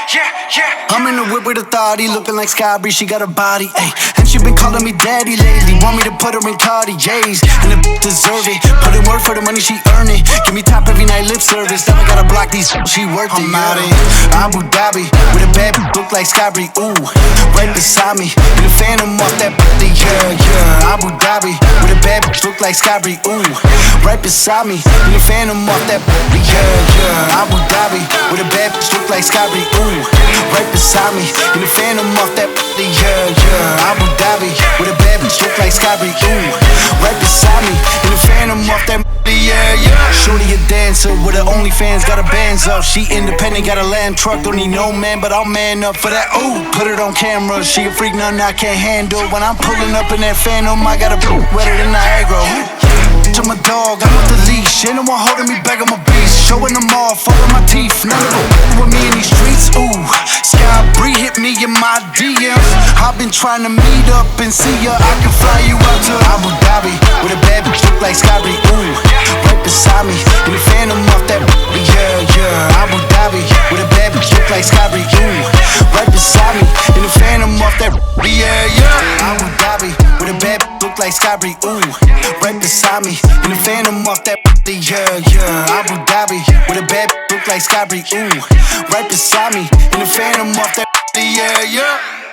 I'm in the whip with authority, looking like Sky Bree, she got a body, ayy. And she been calling me daddy lately, want me to put her in Cartier's. And the deserve it, put in work for the money, she earn it. Give me top every night, lip service, never gotta block these, she worth it. I'm out in Abu Dhabi, with a bad look like Sky Bree, ooh. Right beside me, in the phantom off that body, yeah. Abu Dhabi, with a bad look like Sky Bree, ooh. Right beside me, in the phantom off that body, yeah. Abu Dhabi, with a bad look like Sky Bree, ooh. Right beside me, in the phantom off that body, yeah. Abu Dhabi, with a bad bitch look like Sky Bree, ooh. Right beside me, in the phantom off that body, yeah. Shorty a dancer with her OnlyFans, got her bands up. She independent, got a land truck, don't need no man, but I'll man up for that, ooh. Put it on camera, she a freak, nothing I can't handle. When I'm pulling up in that phantom, I got a wetter than Niagara. To my dog, I'm off the leash. Ain't no one holding me back, I'm a beast. Showing them off, all of my teeth. None of them with me in these streets, ooh. Sky Bree hit me in my DMs. I've been trying to meet up and see ya. I can fly you out to Abu Dhabi, with a bad bitch look like Sky Bree, ooh. Right beside me, in the phantom off that body, yeah. Abu Dhabi, with a bad bitch look like Sky Bree, ooh. Right beside me, in the phantom off that body, yeah. Abu Dhabi, with a bad bitch look like Sky Bree, ooh. Right beside me, in the phantom off that body, yeah. Abu Dhabi, with a bad bitch look like Sky Bree, ooh. Right beside me, in the phantom off that body, yeah.